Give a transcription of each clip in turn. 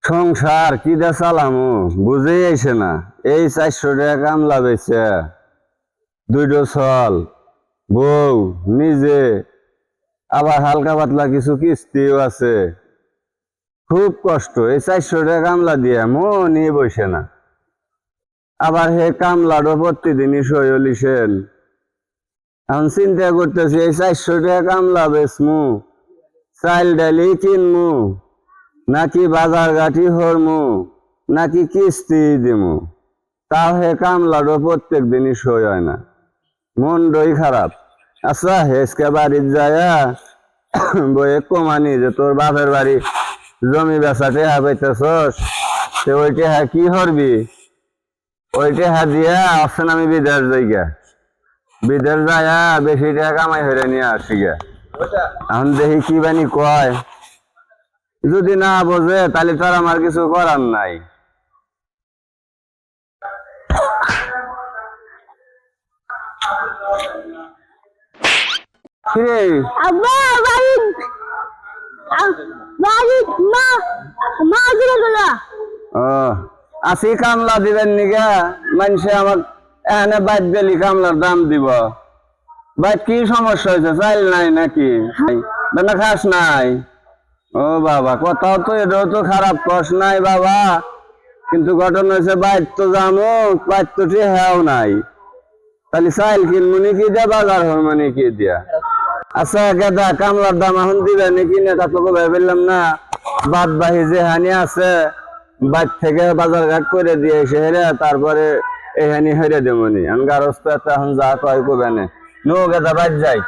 সংসার কি দে চালামু বুঝেই আইছে না। এই 400 টাকা কামলা বেছে দুইটো ছল বউ নিজে আবার হালকা পাতলা কিছু কিস্তিও আছে। খুব কষ্ট। এই 400 টাকা কামলা দিয়ে মনই বসে না। আবার হে কামলারও প্রতিদিনই সইলিছেন। এখন চিন্তা করতেছি এই 400 টাকা কামলা বেচমু, চাল ডালি কিনমু, নাকি বাজার ঘাটি হরমু, নাকি কিস্তি দিমু। তাও হে কামলারও প্রত্যেক দিনই সই হয় না। মনটাই খারাপ। আচ্ছা হেসকে বাড়ির যায়া বইয়ে কমানি যে তোর বাপের বাড়ি জমি বেচা টেহা পাইতেছস, সে ওই টেহা কি হরবি? ওই টেহা দিয়া আসছেন আমি বিদেশ যাইগা, বিদেশ যায়া বেশি টাকা কামাই হইরে নিয়ে আসি গা। এখন দেখি কি বানি কয়। যদি না বোঝে তাহলে তোর আমার কিছু করার নাই। কিরে আব্বা বাড়ি বাড়ি মা মা দিলে গলা ও আসি কামলা দিবেন নিগা? মানুষে আমার এখানে বাইক গেলি কামলার দাম দিব। বাইক কি সমস্যা হয়েছে? চাইল নাই নাকি? না খাস নাই? ও বাবা কথাও তো এটাও তো খারাপ কস নাই বাবা, কিন্তু ঘটনা হয়েছে বাইক তো যামো, বাইক তো টেহাও নাই। তাহলে চাইল কিনবো কি দিয়া, বাজার হরমো কি দিয়া? আচ্ছা গেদা কামলার দাম এখন দিবে নাকি না তা তোকে ভেবেলাম না। বাদ বাহি যে হানি আছে বাইর থেকে বাজার ঘাট করে দিয়ে এসে হেরে তারপরে এখানি হেরে দেবনি। আমি গারস্থ এখন যা কয় কবে না নো গেদা বাদ যাই।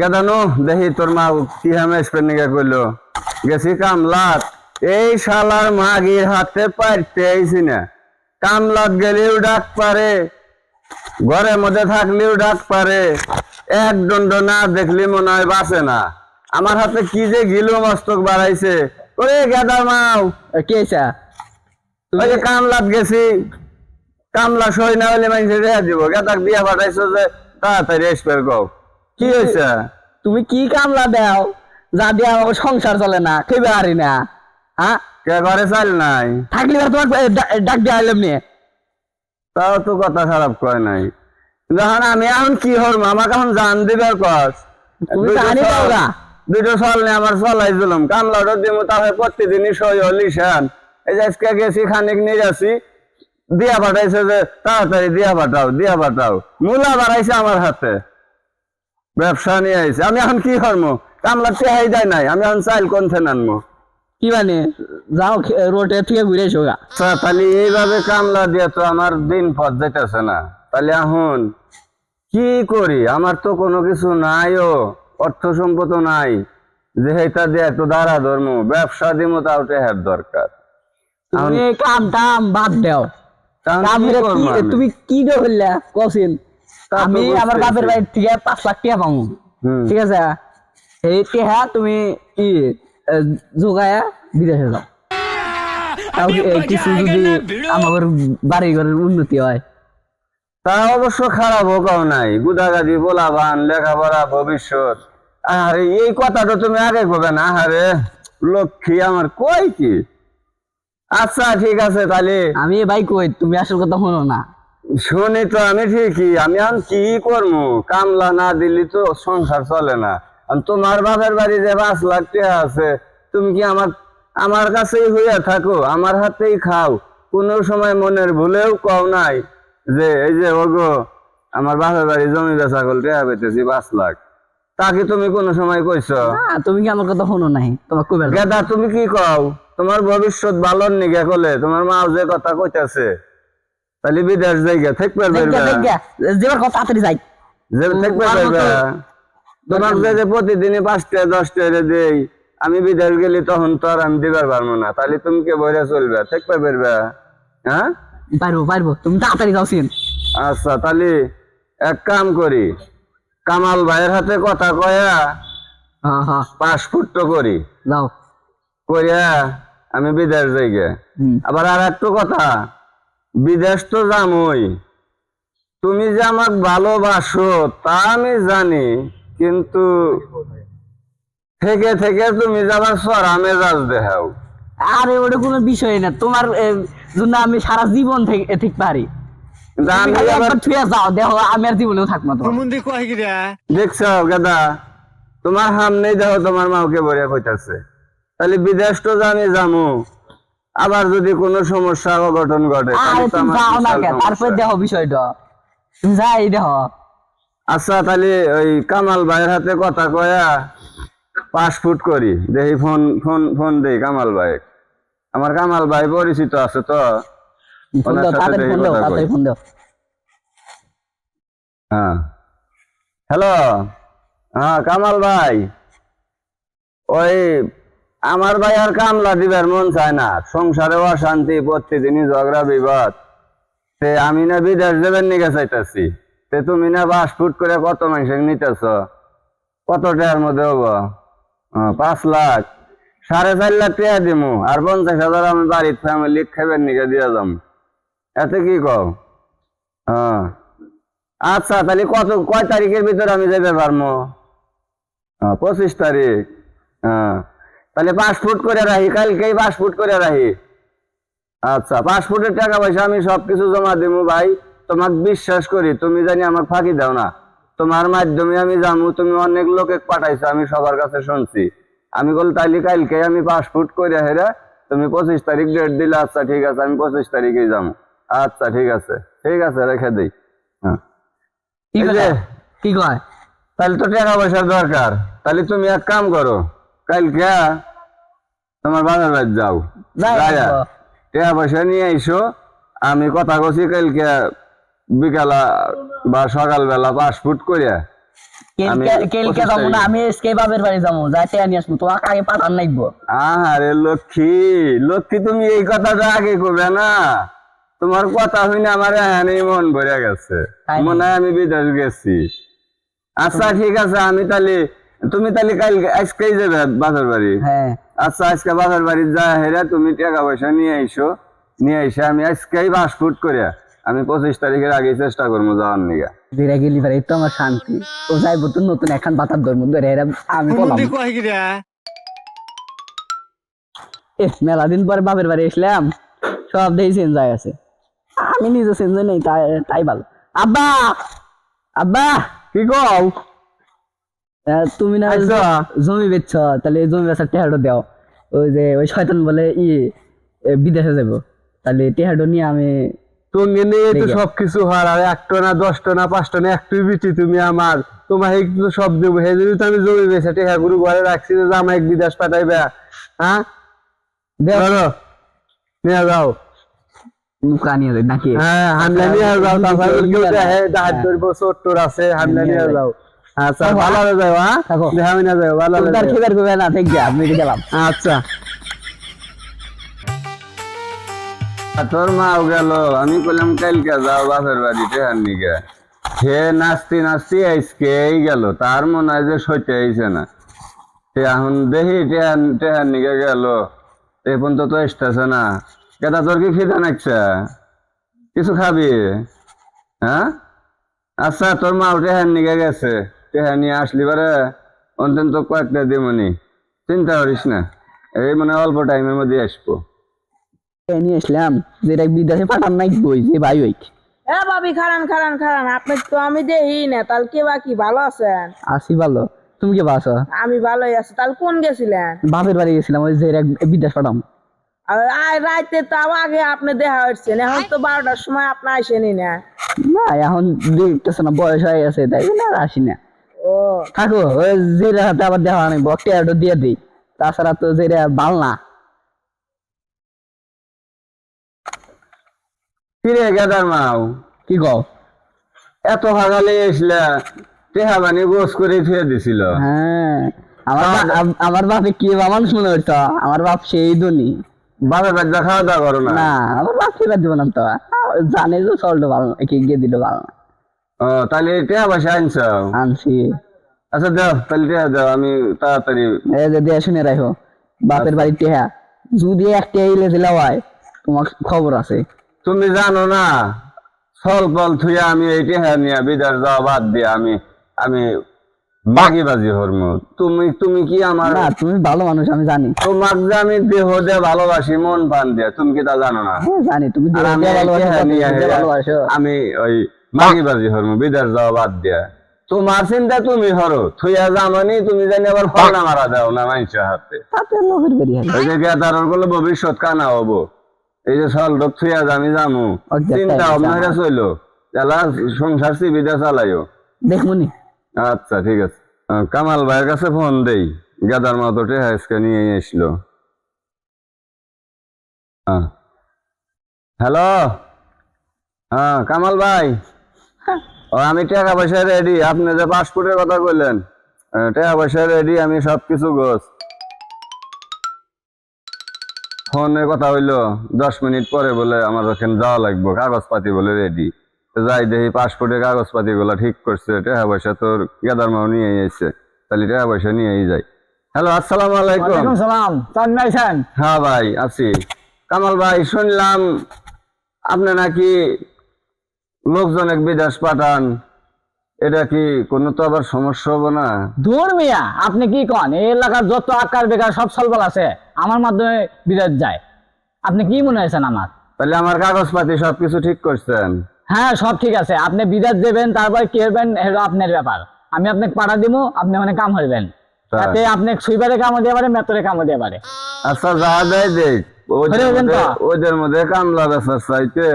গেদা নো দেখি তোর মা কি হামেশ পেনিকা কইলো। গেছি কামলাত, এই শালার মাগির হাতে পারতে আইছি না। কামলাত গেলেও ডাক পারে, ঘরের মধ্যে থাকলেও ডাক পারে, এক দণ্ড না দেখলি মনে হয় বাঁচে না। আমার হাতে কি যে গিলো মস্তক বাড়াইছে। ওরে গেদা মাও কে চা ওই যে কামলাত গেছি, কামলা সই না হলে মানুষের রেহা দিব। গেদাক দিয়া পাঠাইছো যে তাড়াতাড়ি এসপের কও কি হয়েছে? তুমি কি কামলা দাও যা দিয়ে আমার সংসার চলে না, খেবে হারি না। হ্যাঁ কে ঘরে চাল নাই থাকলে আর তোমার ডাক দিয়ে আইলাম নিয়ে। তাও তো কথা খারাপ কয় নাই। যখন আমি এখন কি হরম আমাকে এখন জান দিবার কস। তুমি তো আনি দাও গা। দুটো চল নিয়ে আমার চলাই দিলাম কামলাটা দিব, তাহলে প্রতিদিনই সই হলিসান। এই যে আজকে গেছি খানিক নিয়ে যাচ্ছি, দিয়া পাঠাইছে যে তাড়াতাড়ি দিয়া পাঠাও দিয়া পাঠাও। মূলা বাড়াইছে আমার হাতে, ব্যবসা নিয়ে আইছে। আমি এখন কি করবো? কামলা টেহাই দেয় নাই, আমি এখন চাইল কোনথে আনবো? কি মানে যাও রোডে থেকে ঘুরে এসো গা। আচ্ছা তাহলে এইভাবে কামলা দিয়ে তো আমার দিন পথ যাইতেছে না। তাহলে এখন কি করি? আমার তো কোনো কিছু নাইও, অর্থ সম্পদ নাই যে এটা দিয়ে একটু দাঁড়া ধর্ম ব্যবসা দিমো, তাও টেহার দরকার। তুমি কাম টাম বাদ দাও। তুমি কি করলে কছিন? আমি আমার বাপের বাড়ির থেকে 5 লাখ টাকা পাবো, ঠিক আছে? এই টাকা তুমি কি জোগায়া বিদেশে যাও। কিছু যদি আমার বাড়ি ঘরের উন্নতি হয়। তা অবশ্য খারাপ হোক নাই, গুদাগাদি বলাবান লেখাপড়া ভবিষ্যৎ। আরে এই কথাটা তুমি আগে কবে না? আরে লক্ষ্মী আমার কই কি। আচ্ছা ঠিক আছে তাহলে আমি ভাই কই, তুমি আসল কথা শোনো না। শুনি তো আমি ঠিকই। আমি এখন কি করবো? কামলা না দিলি তো সংসার চলে না। তোমার বাপের বাড়ি যে 5 লাখ টাকা আছে, তুমি কি আমার কাছেই হইয়া থাকো, আমার হাতেই খাও? কোনো সময় মনের ভুলেও কও নাই যে এই যে ওগো আমার বাপের বাড়ি জমি বেচা করল টাকা পেতেছি 5 লাখ? তাকে তুমি কোনো সময় কইছো? তুমি কি আমার কথা শোনো নাই? তোমার কবে গেদা তুমি কি কও? তোমার ভবিষ্যৎ ভালোর নিগে কলে তোমার মা যে কথা কইতাছে, তাহলে বিদেশ যাইগা থাকবে যেবার কথা তাড়াতাড়ি যাই যে থাকবে তোমার যে প্রতিদিনই 5 টাকা 10 টাকা দেই, আমি বিদেশ গেলি তখন তো আর আমি দিবার পারবো না। তাহলে তুমি কে বইরা চলবে? থাকবে পারবে? হ্যাঁ পারবো তুমি তাড়াতাড়ি যাওছিন। আচ্ছা তাহলে এক কাম করি, কামাল ভাইয়ের হাতে কথা কয়া পাসপোর্ট তো করি, যাও করিয়া আমি বিদেশ যাইগে। আবার আর একটু কথা, বিদেশ তো যামই, তুমি যে আমাকে ভালোবাসো তা আমি জানি, কিন্তু থেকে থেকে তুমি যে আমার সরা মেজাজ দেখাও। আরে ওটা কোনো বিষয় না, তোমার জন্য আমি সারা জীবন থেকে ঠিক পারি। কিন্তু তুমি আমি খালি আবার একবার ছুঁয়ে যাও, দেখো আমি আর জীবনেও থাকবো না তোমার। দেখছো গাদা, তোমার সামনেই দেখো তোমার মাকে বলে কইতাছে। তাহলে বিদেশ তো আমি যামু, আবার যদি কোনো সমস্যা অঘটন ঘটে তাহলে আরে তো তুমি আমার যাও না বিশাল কে, তারপর সমস্যা। দেখো বিষয়টা, তুমি যাই দেখো। আচ্ছা তাহলে ওই কামাল ভাইয়ের হাতে কথা কয়া পাসপোর্ট করি, দেখি ফোন ফোন ফোন দেই কামাল ভাই। আমার কামাল ভাই পরিচিত আছে তো, ফোন ওনার দাও, সাথে তাড়াতাড়ি দেখি ফোন দাও, কথা কই। তাড়াতাড়ি ফোন দাও। হ্যাঁ হ্যালো, হ্যাঁ কামাল ভাই, ওই আমার ভাই আর কামলা দিবার মন চায় না, সংসারে অশান্তি, প্রতিদিনই ঝগড়া বিবাদ। তে আমি না বিদেশ যাবেন নিকে চাইতেছি, তে তুমি না পাসপোর্ট করে কত মানুষের নিতেছ, কত টাকার মধ্যে হবো? 5 লাখ, 4.5 লাখ টাকা দিমু, আর 50,000 আমি বাড়ির ফ্যামিলি খাইবেন নিকে দিয়ে যাম। এতে কি কও? হ্যাঁ আচ্ছা তাহলে কয় তারিখের ভিতরে আমি যেতে পারবো? 25 তারিখ। হ্যাঁ তাহলে পাসপোর্ট করে রাখি, কালকেই পাসপোর্ট করে রাখি। আচ্ছা পাসপোর্টের টাকা পয়সা আমি সবকিছু জমা দিব ভাই, তোমাকে বিশ্বাস করি, তুমি জানি আমাকে ফাঁকি দাও না। তোমার মাধ্যমে আমি যাবো, তুমি অনেক লোকে পাঠাইছো, আমি সবার কাছে শুনছি। আমি বল তাইলে কালকে আমি পাসপোর্ট করে হেরা, তুমি 25 তারিখ ডেট দিলে, আচ্ছা ঠিক আছে আমি 25 তারিখেই যাবো। আচ্ছা ঠিক আছে, ঠিক আছে রেখে দিই। হ্যাঁ কি এই কয়? যে, কি কয়? তাহলে তো টাকা পয়সার দরকার, তাহলে তুমি এক কাম করো, কালকে তোমার বাবার বাড়ি যাও, যাই যাইয়া আসবো। টাকা পয়সা নিয়ে আইসো। আমি কথা কছি কালকে বিকালা বা সকালবেলা পাসপোর্ট করিয়া আমি কেলকে 25 যাবো না, তারিখে। আমি এসকে বাপের বাড়ি যাবো, যাই টেয়া নিয়ে আসবো, তোমার আগে পাঠান নাইবো। আরে লক্ষ্মী, লক্ষ্মী তুমি এই কথাটা আগে করবে না? তোমার কথা হইনা আমার এখানেই মন ভরে গেছে, তাই মনে হয় আমি বিদেশ গেছি। আচ্ছা ঠিক আছে, আমি তাহলে, তুমি তাহলে কালকে আজকেই যাবে বাপের বাড়ি? হ্যাঁ আচ্ছা আজকে বাপের বাড়ি যা হেরা তুমি টাকা পয়সা নিয়ে আইসো, নিয়ে এসে আমি আজকেই পাসপোর্ট করে আমি 25 তারিখের আগে চেষ্টা করবো যাওয়ার নিগা। ধীরে গেলি ভাই, তো আমার শান্তি। ও যাইবো তো নতুন এখন বাতার ধর্ম ধরে এরা, আমি বললাম মেলা দিন পরে বাপের বাড়ি এসলাম, সব দেখি চেঞ্জ হয়ে গেছে। আমি নিজে চেঞ্জ হই নাই, তাই তাই ভালো। আব্বা, আব্বা কি কও? তুমি না আচ্ছা। জমি বেচছ, তাহলে এই জমি বেচার টেহাটো দাও। ওই যে ওই শয়তান বলে বিদেশে যাবো, তাহলে টেহাটো নিয়ে আমি তুমি নিয়ে তো ঠিক আছে। সবকিছু হয়, আর 1 টনা 10 টনা 5 টনা একটু বিটি তুমি আমার, তোমার এই তো সব দেবো। হে যদি তো আমি জমি বেচে টেহা গুরু ঘরে রাখছি যে আমাকে বিদেশ পাঠাইবে। হ্যাঁ ধরো নিয়ে যাও। মুখা নিয়ে যাই নাকি? হ্যাঁ হামলা নিয়ে যাও, তারপরে কেউ দেখে দাঁত ধরবো, চোট্টর আছে, হামলা নিয়ে যাও। আচ্ছা ভালো হয়ে যাও, হ্যাঁ থাকো। দেখামি না যাও, ভালো হয়ে তার যাও। খেবার করবে না, ঠিক আছে, আমি গেলাম। আচ্ছা তোর মাও গেল, আমি বললাম কালকে যাও বাপের বাড়ি টেহার নিগে, সে নাচতে নাচতে আজকেই গেল, তার মনে হয় যে সইতে আইছে না। সে এখন দেখি টেহার টেহার নিগে গেল, এই পর্যন্ত তো আসতেছে না। কেটা তোর কি খিদে নাকছে? কিছু খাবি? হ্যাঁ আচ্ছা তোর মাও টেহার নিগে গেছে, টেহার নিয়ে আসলি পারে অন্তত কয়েকটা দিমনি, চিন্তা করিস না, এই মানে অল্প টাইমের মধ্যে আসবো। নিয়ে আসলাম, যেটা বিদেশে পাঠান নাই বই যে ভাই ওই এ ভাবি খারান খারান খারান, আপনি তো আমি দেখি না, তাহলে কে বাকি ভালো আছেন? আসি ভালো, তুমি কে বাসো? আমি ভালোই আছি। তাহলে কোন গেছিলেন? বাপের বাড়ি গেছিলাম, ওই যে বিদেশ পাঠাম। আর রাইতে তাও আগে আপনি দেখা হচ্ছেন, এখন তো 12টার সময় আপনি আসেনি না। না এখন দেখতেছ না, বয়স হয়ে গেছে, তাই জন্য আর আসি না। ও থাকো, ওই যেটা হাতে আবার দেওয়া নেই, বকটা দিয়ে দিই, তাছাড়া তো যেটা ভাল না। কিরে গেদার মাও, কি কও? এত সকালে এসলে টেহা বানি গোস করে থুয়ে দিছিল। হ্যাঁ আমার বাপে কি বা মানুষ মনে করতো, আমার বাপ সেই ধনী বাপের বাচ্চা খাওয়া দাওয়া করো না? না, আমার বাপ খেয়ে দিব না তো, জানে যে চলটো ভালো না, কি গিয়ে দিল ভালো না। ও তাহলে টেহা পয়সা আনছ? আনছি। আচ্ছা দাও তাহলে টেহা দাও, আমি তাড়াতাড়ি। এই যে দিয়ে শুনে রাখো, বাপের বাড়ি টেহা যদি একটা ইলে দিলা হয়, তোমার খবর আছে। তুমি জানো না ফল ফল থুয়ে আমি এইটি হ্যাঁ নিয়ে বিদেশ যাওয়া বাদ দিয়ে আমি বাগিবাজি হরমু। তুমি কি আমার না তুমি ভালো মানুষ আমি জানি। তোমাকে যে আমি দেহ দিয়ে ভালোবাসি মন প্রাণ দিয়ে, তুমি কি তা জানো না? হ্যাঁ, জানি তুমি আর আমি ভালোবাসো। আমি ওই বাগিবাজি হরমু বিদেশ যাওয়া বাদ দিয়ে। তোমার চিন্তা তুমি হরো, থুইয়া জামানি তুমি জানি আবার ফলনা মারা দাও না মানুষের হাতে। তাতে লোকের বেরিয়ে ওই যে গেদারর গুলো ভবিষ্যৎ কানা হবো। এই যে সল রোগ থুইয়া আমি জামু, অজ্ঞাত চিন্তা তাই ভাবনা চইলো, এলা সংসার সিবিদা চালাইও। দেখমুনি। আচ্ছা ঠিক আছে, কামাল ভাইয়ের কাছে ফোন দেই, গেদার মতো টেহাইসকে নিয়ে এসলো। হ্যালো, হ্যাঁ কামাল ভাই, ও আমি টাকা পয়সা রেডি। আপনি যে পাসপোর্টের কথা কইলেন, টাকা পয়সা রেডি, আমি সবকিছু গোছ। ফোনের কথা হইলো 10 মিনিট পরে বলে আমার ওখানে যাওয়া লাগবে, কাগজপাতি বলে রেডি। যাই দেখি পাসপোর্টের কাগজপাতি গুলা ঠিক করছে, টাকা পয়সা তোর গেদার মাও নিয়ে এসছে, তাহলে টাকা পয়সা নিয়েই যাই। হ্যালো, আসসালামু আলাইকুম। সালাম, চান? হ্যাঁ ভাই আছি। কামাল ভাই, শুনলাম আপনি নাকি লোকজন এক বিদেশ পাঠান, এটা কি কোনো তো আবার সমস্যা হবো না? দূর মিয়া, আপনি কি কন? এই এলাকার যত আকার বেকার সব সলবল আছে আমার মাধ্যমে বিদেশ যায়। আপনি কি মনে হয়েছেন আমার? তাহলে আমার কাগজপাতি সবকিছু ঠিক করছেন? হ্যাঁ সব ঠিক আছে। আপনি বিদেশ দেবেন, তারপর কি করবেন এটা আপনার ব্যাপার। আমি আপনাকে পাঠা দিব, আপনি মানে কাম হইবেন। তাতে আপনি সুইবারে কামও দিয়ে পারে, মেতরে কামও দিয়ে পারে। আচ্ছা যা দেয় দেখ, ওদের মধ্যে কামলা বেচার চাইতে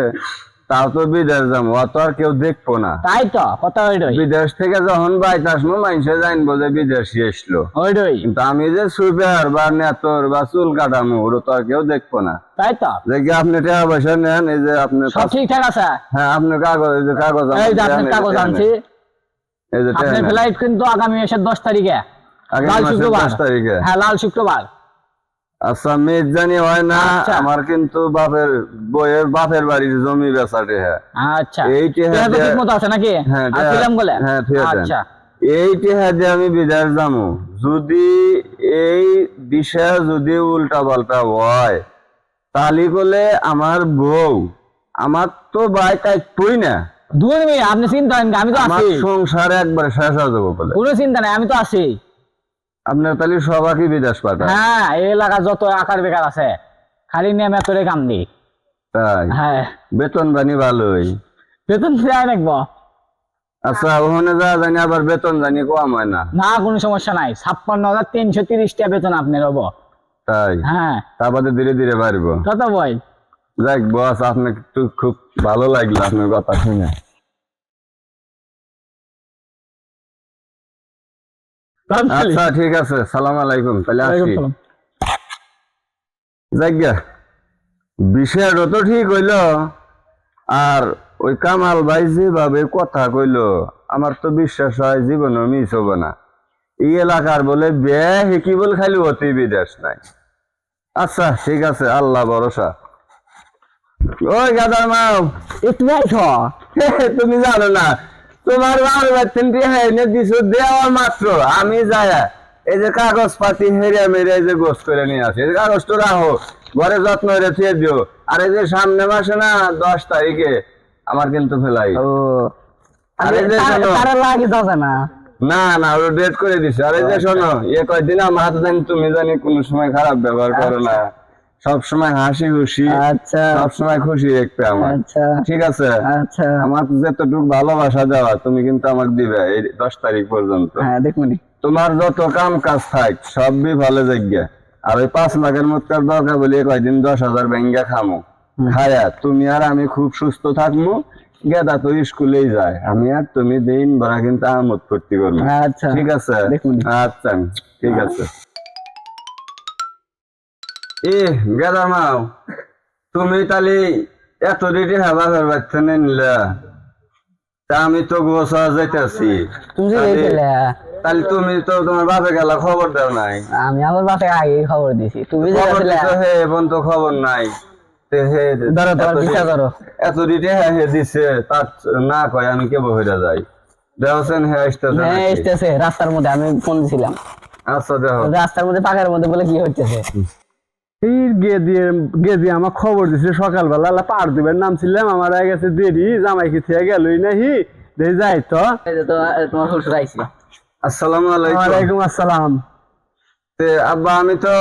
তাও তো বিদেশ যাবো, অত আর কেউ দেখবো না। তাই তো কথা ওইটাই। বিদেশ থেকে যখন বাইতে আসবো মানুষে জানবো যে বিদেশি এসলো, ওইটাই। কিন্তু আমি যে সুইপার বা নেতর বা চুল কাটামো ওরা তো আর কেউ দেখবো না। তাই তো দেখি আপনি টাকা পয়সা নেন, এই যে আপনি সব ঠিকঠাক আছে। হ্যাঁ আপনার কাগজ, এই যে কাগজ, এই যে আপনার কাগজ আনছি। এই যে আপনার ফ্লাইট কিন্তু আগামী মাসের 10 তারিখে, লাল শুক্রবার। 10 তারিখে? হ্যাঁ লাল শুক্রবার। আচ্ছা মেজ জানি হয় না, আমার কিন্তু বইয়ের বাপের বাড়ির জমি বেচাটে। হ্যাঁ আচ্ছা, এইটি ঠিক মতো আছে নাকি? হ্যাঁ বলে হ্যাঁ ঠিক আছে। আচ্ছা এইটি হ্যাঁ আমি বিদেশ যাবো, যদি এই বিষয় যদি উল্টা পাল্টা হয় তাহলে বলে আমার বউ আমার তো ভাই কাটবই না। দূর মিয়া, আপনি চিন্তা করেন, আমি তো আছি। সংসার একবার শেষ হয়ে যাবো বলে কোনো চিন্তা নাই, আমি তো আছি। আপনার তাহলে সবাইকে বিদেশ পাঠায়? হ্যাঁ, এই এলাকা যত আকার বেকার আছে খালি নিয়ে মেতরে কাম দি। তাই? হ্যাঁ বেতন জানি ভালোই? বেতন দেয় নাকবো। আচ্ছা ওখানে যা জানি আবার বেতন জানি কম হয় না? না কোনো সমস্যা নাই, 56,330 টাকা বেতন আপনার হবো। তাই? হ্যাঁ তারপরে ধীরে ধীরে বাড়বো। কত বই? যাক বস, আপনার একটু খুব ভালো লাগলো আপনার কথা শুনে। আচ্ছা ঠিক আছে, সালাম আলাইকুম, তাহলে আসি। যাক বিষয়টা তো ঠিক হইলো, আর ওই কামাল ভাই যেভাবে কথা কইলো আমার তো বিশ্বাস হয় জীবনে মিস হবো না। এই এলাকার বলে বে কি বল খালি অতি বিদেশ নাই। আচ্ছা ঠিক আছে, আল্লাহ ভরসা। ওই গাদার মাও, তুমি আইছো? তুমি জানো না তোমার দেওয়া মাত্র আমি যাই এই যে কাগজ পাতি হেরে মেরে এই যে গোস করে নিয়ে আসি, কাগজটা রাখো ঘরে যত্ন করে থুয়ে দিও। আর এই যে সামনে মাসে না 10 তারিখে আমার কিন্তু ফেলাই। আর এই যে না না ওরা ডেট করে দিছে। আর এই যে শোনো, কয়দিন আমার হাতে জানি তুমি জানি কোনো সময় খারাপ ব্যবহার করো না, সব সময় হাসি খুশি, আচ্ছা সব সময় খুশি রাখবে আমার। আচ্ছা ঠিক আছে? আচ্ছা আমার যতটুকু ভালোবাসা দেওয়া তুমি কিন্তু আমাকে দিবে এই 10 তারিখ পর্যন্ত। হ্যাঁ দেখুন, তোমার যত কাম কাজ থাক সবই ভালো জায়গা। আর ওই 5 লাখের মতো দরকার বলে কয়দিন 10,000 ব্যাঙ্গা খামো, খায়া তুমি আর আমি খুব সুস্থ থাকবো। গেদা তো স্কুলেই যায়, আমি আর তুমি দিন ভরা কিন্তু আমোদ ফুর্তি করবো। আচ্ছা ঠিক আছে? আচ্ছা ঠিক আছে। গেদা মাও, তুমি তাহলে এত রেডি হবা বাচ্চা নিলে, তা আমি তো গোসা যাইতেছি। তাহলে তুমি তো তোমার বাপে গেলা খবর দাও নাই? আমি আমার বাপে আগে খবর দিছি, তুমি এখন তো খবর নাই। এত রেডি দিছে তার না কয় আমি কে বহিরা যাই। দেখছেন রাস্তার মধ্যে আমি ফোন দিছিলাম। আচ্ছা দেখো রাস্তার মধ্যে পাকার মধ্যে বলে কি হচ্ছে এই গেদি আমার খবর দিছে সকালবেলা আল্লাহ পার দিবেন নামছিলাম আমার আগে গেছে দেরি জামাই কি থেকে গেলই নাহি দেই যাই তো এই যে তোমার শ্বশুর আইছে। আসসালামু আলাইকুম। ওয়ালাইকুম আসসালাম। তে আব্বা আমি তো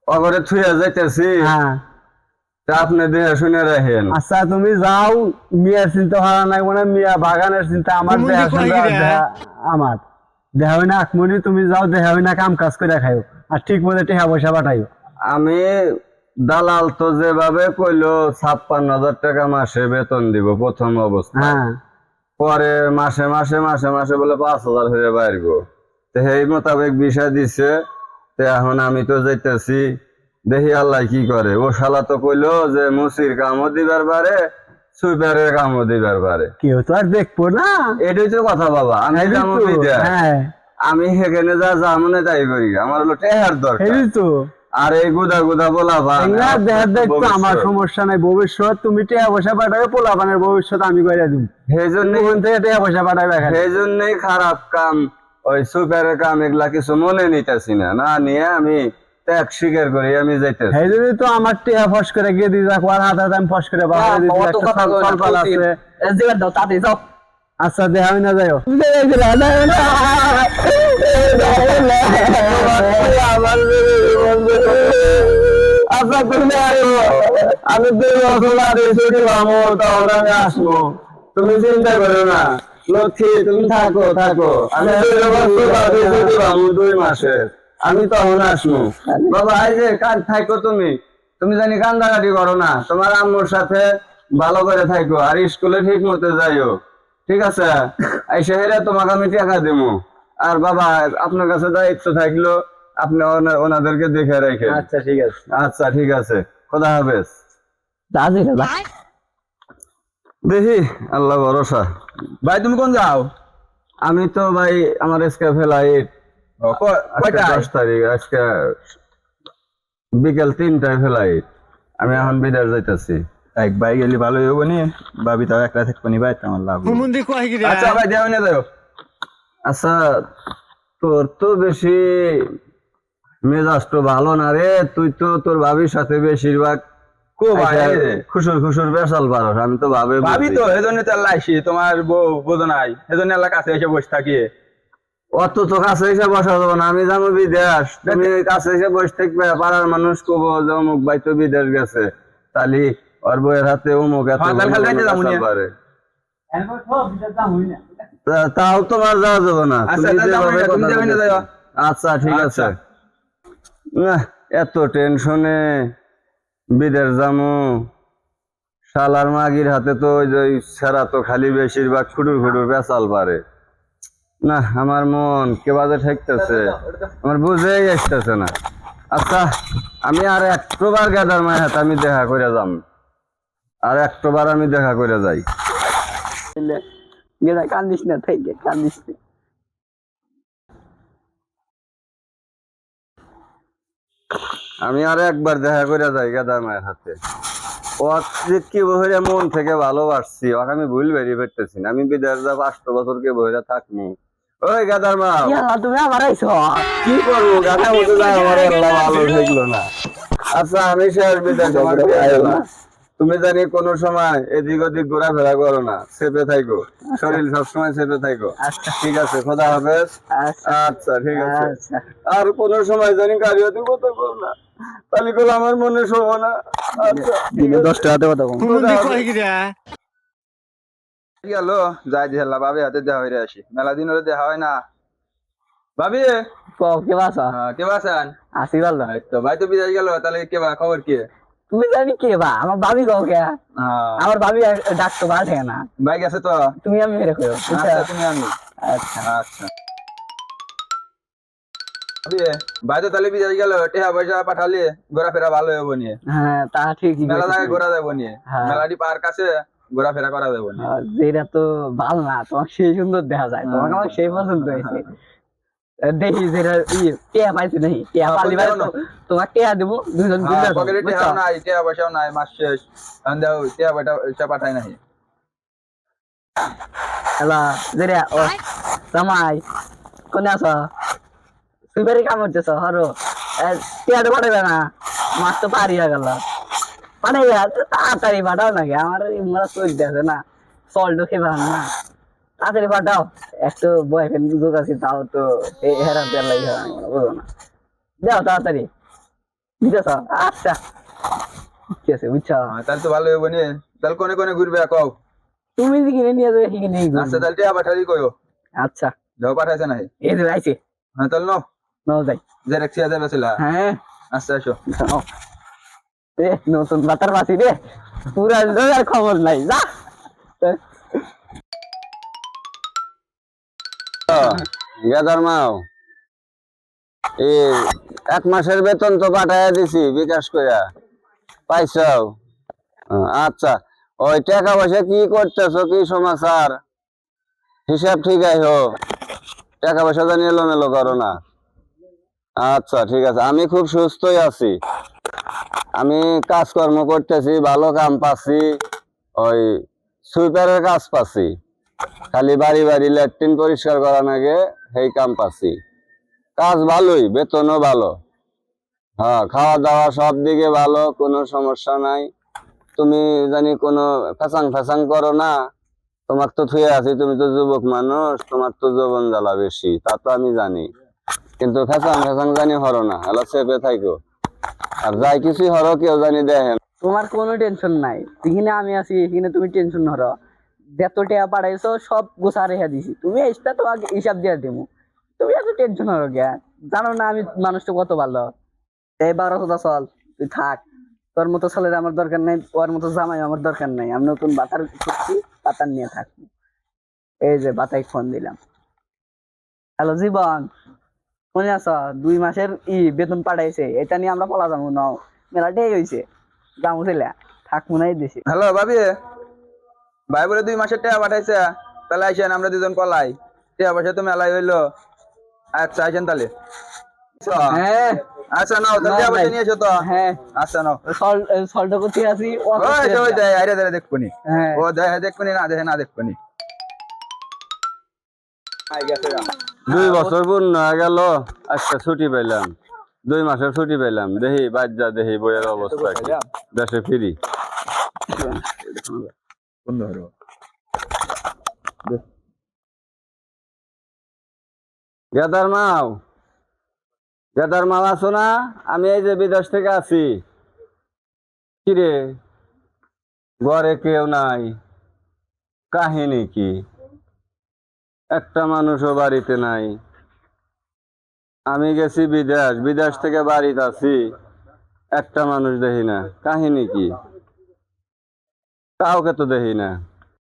অগরে থুইয়া যাইতেছি, হ্যাঁ তা আপনি দেখে শুনে রাখেন। আচ্ছা তুমি যাও, মিয়ার চিন্তা ভাড়া নাই মানে মিয়া বাগানের চিন্তা আমার দেহা শুনবে আমার দেহা হয় না আকমনি তুমি যাও দেহা হয় না কাম কাজ করে খাইও আর ঠিক মতো টাকা পয়সা পাঠাইও। আমি দালাল তো যেভাবে কইলো 56,000 টাকা মাসে বেতন দিব প্রথম অবস্থা, হ্যাঁ পরে মাসে মাসে মাসে মাসে বলে 5,000 হয়ে বাইরবো। তো সেই মোতাবেক বিষয় দিছে। তো এখন আমি তো যাইতেছি, দেখি আল্লাহ কি করে। ও শালা তো কইলো যে মুসির কামও দিবার পারে, সুইপারের কামও দিবার পারে। কেউ তো আর দেখবো না। এটাই তো কথা বাবা। আমি যাবো বিদেশ, হ্যাঁ আমি সেখানে যা মনে তাই করি, আমার হলো টেহার দরকার। এই তো আর এই গুদা গুদা বলাবা দেখতো আমার সমস্যা নাই, ভবিষ্যৎ তুমি টাকা পয়সা পাঠাবে, পোলাপানের ভবিষ্যৎ আমি করে দিব। সেই জন্য থেকে টাকা পয়সা পাঠাবে। সেই জন্যই খারাপ কাম, ওই সুপারের কাম এগুলা কিছু মনে নিতেছি না, না নিয়ে আমি ত্যাগ স্বীকার করি আমি যাইতেছি। সেই জন্যই তো আমার টিয়া ফস করে গিয়ে দিয়ে রাখো আর হাতে আমি ফস করে বাবা আছে। দাও তাতে যাও। আচ্ছা দেখা না যাইও। আচ্ছা তুমি আমি 2 বছর আগে ছুটি পাবো, তখন আমি আসবো, তুমি চিন্তা করো না। লক্ষ্মী তুমি থাকো আমি 2 বছর আগে ছুটি পাবো 2 মাসের, আমি তখন আসবো। বাবা এই যে কাজ থাকো, তুমি জানি কান্দাকাটি করো না, তোমার আম্মুর সাথে ভালো করে থাকো আর স্কুলে ঠিক মতো যাইও, ঠিক আছে? এই শহরে তোমাকে আমি টাকা দেবো। আর বাবা আপনার কাছে দায়িত্ব থাকলো, আপনি ওনাদেরকে দেখে রাখেন। আচ্ছা ঠিক আছে। আচ্ছা ঠিক আছে, খোদা হাফেজ। দাদি দাদা দেখি আল্লাহ ভরসা। ভাই তুমি কোন যাও? আমি তো ভাই আমার আজকে ফ্লাইট 10 তারিখ, আজকে বিকেল 3টায় ফ্লাইট, আমি এখন বিদেশ যাইতেছি। এক ভাই গেলি ভালোই হবো নি, ভাবি তাও একলা থাকবো নি ভাই, আমার লাভ হইবো। আচ্ছা ভাই দেও না যাও। আচ্ছা তোর তো বেশি মেজাজ তো ভালো না রে, তুই তো তোর ভাবির সাথে বেশিরভাগ কো ভাই খুশুর বেসাল পারস। আমি তো ভাবি তো এজন্য তো আল্লাহ আইছি, তোমার বউ বোঝো নাই, এজন্য আল্লাহ কাছে এসে বসে থাকি। অত তো কাছে এসে বসা যাবো না, আমি যাবো বিদেশ, তুমি কাছে এসে বসে থাকবে, পাড়ার মানুষ কব যে অমুক ভাই তো বিদেশ গেছে, তাহলে ওর বইয়ের হাতে অমুক এত পারে, তাও তোমার যাওয়া যাবে না। আচ্ছা ঠিক আছে। এত টেনশনে বিদেশ যামু, শালার মাগির হাতে তো ওই যে সেরা তো খালি বেশিরভাগ খুডুর বেচাল পারে না। আমার মন কে বাজে ঠেকতেছে, আমার বুঝেই আসতেছে না। আচ্ছা আমি আর একবার গাদার মায়ের হাতে আমি দেখা করে যাম, আর একবার আমি দেখা করে যাই। কান্দিস না, থেকে কান্দিস না। আমি আর একবার দেখা করে যাই গাদার মায়ের হাতে। ও কি বহিরা মন থেকে ভালোবাসছি, ওকে আমি ভুল বেরিয়ে ফেরতেছি না। আমি বিদেশ যাব 8 বছর কে বহিরা থাকবো। ওই গাদার মা তুমি আবার আইছো, কি করবো, গাধা মতো যায় আমার আল্লাহ ভালো থাকলো না। আচ্ছা আমি শেষ বিদেশ, তুমি জানি কোনো সময় এদিক ওদিক ঘোরাফেরা করো না, সেফে থাকো, শরীর সবসময় সেফে থাকো। ঠিক আছে, খোদা হাফেজ। আচ্ছা ঠিক আছে। আর কোন সময় জানি গাড়ি ওদিক কথা করো না, তাহলে করে আমার মনে শোভো না। আচ্ছা 10 টাকাতে কথা কম। গেল যাই দিলা ভাবি হাতে দেখা হয়ে আসি, মেলা দিন হলে দেখা হয় না। ভাবি কে বাসা? কে বাসান? আসি ভালো। তো ভাই তো বিদেশ গেল, তাহলে কে বা খবর কি? তুমি জানি কে বা আমার ভাবি কও কে? আমার ভাবি ডাকতো বাড়ে না। ভাই গেছে তো তুমি আমি মেরে কইও। আচ্ছা তুমি আমি। আচ্ছা আচ্ছা ভাই তো তাহলে বিদেশ গেল, টাকা পয়সা পাঠালে ঘোরাফেরা ভালো হবো নিয়ে। হ্যাঁ তা ঠিকই, মেলা জায়গায় ঘোরা যাবো নিয়ে, মেলাটি পার্ক আছে, ঘোরাফেরা করা যাবো নিয়ে। যেটা তো ভালো না, তোমার সেই সুন্দর দেখা যায়, তোমাকে আমার সেই পছন্দ হয়েছে। দেখি যেটা টিয়া পাইছে নাকি, টিয়া পালি ভাই তোমার টিয়া দেবো, দুজন পকেটে টিয়া নাই, টিয়া পয়সাও নাই, মাস শেষ, টিয়া পয়সা পাঠাই নাই। হ্যালো যেটা ও জামাই কোনে আছো? সুপারি কাম করতেছ হরো, টিয়াটা পাঠাবে না? আমার তো পারিয়া গেল পাঠাই তাড়াতাড়ি পাঠাও নাকি আমার চলতে আছে না চলটো খেয়ে না তাড়াতাড়ি পাঠাও একটু বয়ফ্রেন্ড দুধ আছে তাও তো হেরান তেল লাগে বুঝো না যাও তাড়াতাড়ি দিতেছ আচ্ছা ঠিক আছে বুঝছো তাহলে তো ভালো হইব নি তাহলে কোনে কোনে ঘুরবে কও তুমি যে কিনে নিয়ে যাবে কিনে আচ্ছা তাহলে টিয়া পাঠালি কইও আচ্ছা যাও পাঠাইছে না এই যে আইছে হ্যাঁ তাহলে নাও নাও যাই যে রেক্সিয়া যাবে ছিল হ্যাঁ আচ্ছা আসো নাও এ নতুন বাতার বাসি রে পুরা আর খবর নাই যা গেদার মাও এই 1 মাসের বেতন তো পাঠাইয়া দিছি বিকাশ কইরা পাইছাও আচ্ছা ওই টাকা পয়সা কি করতেছো কি সমাচার হিসাব ঠিক আইহো টাকা পয়সা জানি এলোমেলো করো না আচ্ছা ঠিক আছে আমি খুব সুস্থই আছি আমি কাজকর্ম করতেছি ভালো কাম পাচ্ছি ওই সুইপারের কাজ পাচ্ছি খালি বাড়ি বাড়ি ল্যাট্রিন পরিষ্কার করা নাগে সেই কাম পাচ্ছি কাজ ভালোই বেতনও ভালো হ্যাঁ খাওয়া দাওয়া সব দিকে ভালো কোনো সমস্যা নাই তুমি জানি কোনো ফ্যাসাং করো না তোমার তো থুয়ে আছি তুমি তো যুবক মানুষ তোমার তো যৌবন জ্বালা বেশি তা তো আমি জানি কিন্তু ফ্যাসাং জানি হরো না হলো চেপে থাইকো আর যাই কিছুই হরো কেউ জানি দেখেন তোমার কোনো টেনশন নাই এখানে আমি আছি এখানে তুমি টেনশন হরো যত টাকা পাঠাইছো সব গোছা রেখে দিছি তুমি এসটা তোমাকে হিসাব দিয়ে দেবো তুমি এত টেনশন হরো কে জানো না আমি মানুষটা কত ভালো এই 12 চল তুই থাক তোর মতো ছেলের আমার দরকার নাই ওর মতো জামাই আমার দরকার নাই আমি নতুন বাতার করছি বাতার নিয়ে থাকবো এই যে বাতাই ফোন দিলাম হ্যালো জীবন মনে আছো 2 মাসের বেতন পাঠাইছে এটা নিয়ে আমরা পলা যাবো নাও মেলাটাই হয়েছে যাবো ছেলে থাকবো নাই দেশে হ্যালো ভাবি ভাই বলে 2 মাসের টাকা পাঠাইছে তাহলে আইসেন আমরা দুজন পলাই টাকা পয়সা তো মেলাই হইলো আচ্ছা আইসেন তাহলে হ্যাঁ আচ্ছা নাও তাহলে টাকা পয়সা নিয়ে এসো তো হ্যাঁ আচ্ছা নাও সলটা করতে আছি ওই দেয় আইরে দেয় দেখবনি হ্যাঁ ও দেয় দেখবনি না দেখে না দেখবনি আই গেছে 2 বছর পূর্ণ হয়ে গেল আজকে ছুটি পেলাম 2 মাসের ছুটি পেলাম দেখি বাজ্যা দেখি বইয়ের অবস্থা কি দেশে ফিরি বন্ধ হলো গেদার মাও আছো না আমি এই যে বিদেশ থেকে আছি কিরে ঘরে কেউ নাই কাহিনী কি একটা মানুষও বাড়িতে নাই আমি গেছি বিদেশ থেকে বাড়িতে আছি একটা মানুষ দেখি না কাহিনী কি কাউকে তো দেখি না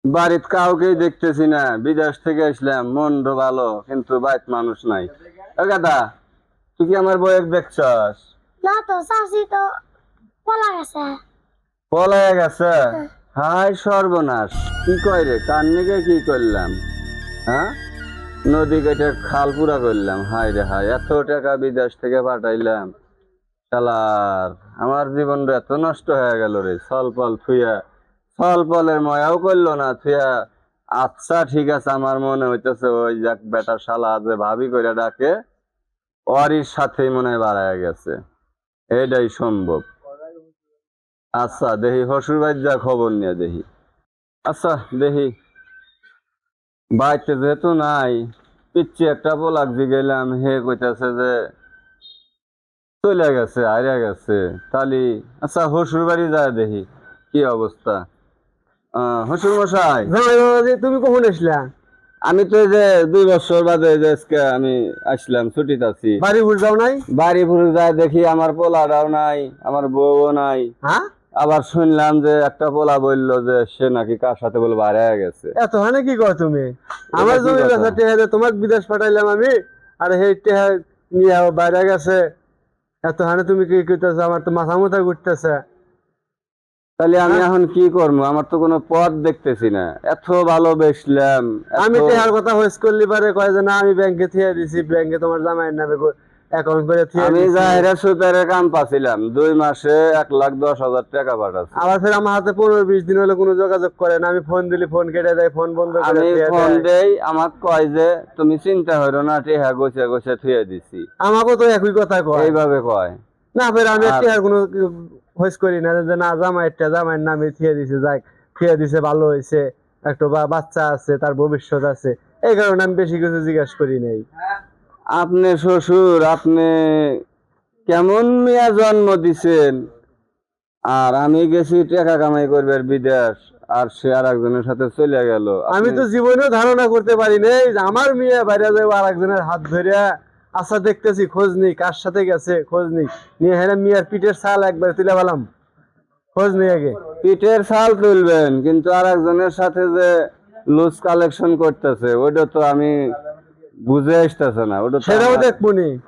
বাড়িতে কাউকেই দেখতেছি না বিদেশ থেকে আসলাম মন ভালো কিন্তু বাড়িতে মানুষ নাই গাদা তুই কি আমার বইয়ের দেখছস না তো চাষি তো পলা গেছে পলায় গেছে হায় সর্বনাশ কি কয় রে কার নিকে কি করলাম হ্যাঁ নদী কেটে খাল পুরা করলাম হায় রে হায় এত টাকা বিদেশ থেকে পাঠাইলাম শালার আমার জীবনটা এত নষ্ট হয়ে গেল রে সলপল থুইয়া সলপলের ময়াও করলো না থুইয়া আচ্ছা ঠিক আছে আমার মনে হইতেছে ওই যাক বেটা শালা যে ভাবি করে ডাকে ওরই সাথেই মনে হয় বাড়ায় গেছে এটাই সম্ভব আচ্ছা দেখি হসুর ভাই যা খবর নিয়ে দেখি আচ্ছা দেখি বাড়িতে যেহেতু নাই পিচ্ছি একটা পোলাক গেলাম হে কইতেছে যে চলে গেছে হারিয়া গেছে তালি আচ্ছা হসুর বাড়ি যায় দেখি কি অবস্থা হসুর মশাই তুমি কখন আসলা আমি তো এই যে 2 বছর বাদে যে আজকে আমি আসলাম ছুটিতে আছি বাড়ি ঘুর যাও নাই বাড়ি ফুরে যায় দেখি আমার পোলাটাও নাই আমার বউও নাই হ্যাঁ আবার শুনলাম যে একটা পোলা বললো যে সে নাকি কার সাথে বলে হারিয়ে গেছে এত হানে কি কর তুমি আমার কি জমি কথা? বেচা টেহা তোমাকে বিদেশ পাঠাইলাম আমি আর সেই টেহা নিয়ে বাইরে গেছে এত হানে তুমি কি করতেছো আমার তো মাথা মুথা ঘুরতেছে তাহলে আমি এখন কি করবো আমার তো কোনো পথ দেখতেছি না এত ভালোবেসলাম আমি টেহার কথা হইস করলি পারে কয় যে না আমি ব্যাংকে থিয়ে দিছি ব্যাংকে তোমার জামাইয়ের নামে অ্যাকাউন্ট করে থিয়ে আমি দিছি। জাহিরা সুপারের কাম পাচ্ছিলাম 2 মাসে 1,10,000 টাকা পাঠাচ্ছি আবার ফের আমার হাতে 15-20 দিন হলে কোনো যোগাযোগ করে না আমি ফোন দিলি ফোন কেটে দেয় ফোন বন্ধ করে আমি দিয়ে ফোন দেয়। দেই আমাকে কয় যে তুমি চিন্তা হইরো না টেহা গোছে গোছে থুয়ে দিছি আমাকেও তো একই কথা কয় এইভাবে কয় না ফের আমি আর- টিহার কোনো হইস করি না যে না জামাইয়ের নামে থিয়ে দিছে, যাক থিয়ে দিছে ভালো হয়েছে, একটা বাচ্চা আছে, তার ভবিষ্যৎ আছে, এই কারণে আমি বেশি কিছু জিজ্ঞাসা করি নাই। আপনি শ্বশুর, আপনি কেমন মিয়া জন্ম দিছেন, আর আমি গেছি টাকা কামাই করবার বিদেশ, আর সে আর একজনের সাথে চলে গেল। আমি তো জীবনেও ধারণা করতে পারি নাই যে আমার মেয়ে বাইরে যাবো আর একজনের হাত ধরে। আচ্ছা দেখতেছি, খোঁজ নেই কার সাথে গেছে, খোঁজ নেই, নিয়ে হ্যাঁ মেয়ের পিঠের ছাল একবার তুলে পেলাম, খোঁজ নেই আগে। পিঠের ছাল তুলবেন, কিন্তু আর একজনের সাথে যে লুজ কালেকশন করতেছে, ওটা তো আমি বুঝে আসতেছে না। ওটা তো সেটাও আমার- দেখবনি,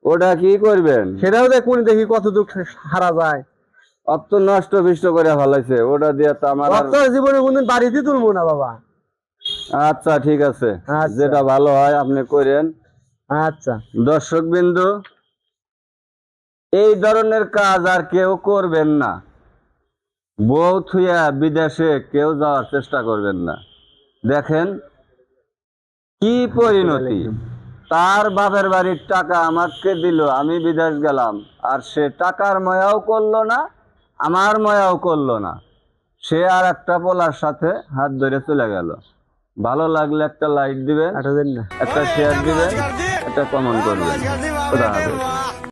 ওটা কি করবেন? সেটাও দেখবনি, দেখি কতটুকু হারা যায়। অত তো নষ্ট ফিষ্ট করে ফেলাইছে, ওটা দিয়ে তো আমার আর- অত জীবনে কোনদিন বাড়িতে তুলবো না বাবা। আচ্ছা ঠিক আছে, আচ্ছা। যেটা ভালো হয় আপনি করেন। আচ্ছা দর্শক বিন্দু, এই ধরনের কাজ আর কেউ করবেন না। বউ থুয়া বিদেশে কেউ যাওয়ার চেষ্টা করবেন না। দেখেন কি পরিণতি, তার বাপের বাড়ির টাকা আমাকে দিল, আমি বিদেশ গেলাম, আর সে টাকার ময়াও করলো না, আমার ময়াও করলো না, সে আর একটা পোলার সাথে হাত ধরে চলে গেল। ভালো লাগলে একটা লাইক দিবেন, আঠারো দিন না একটা শেয়ার দিবেন, একটা কমেন্ট করবেন। খোদা হাফেজ।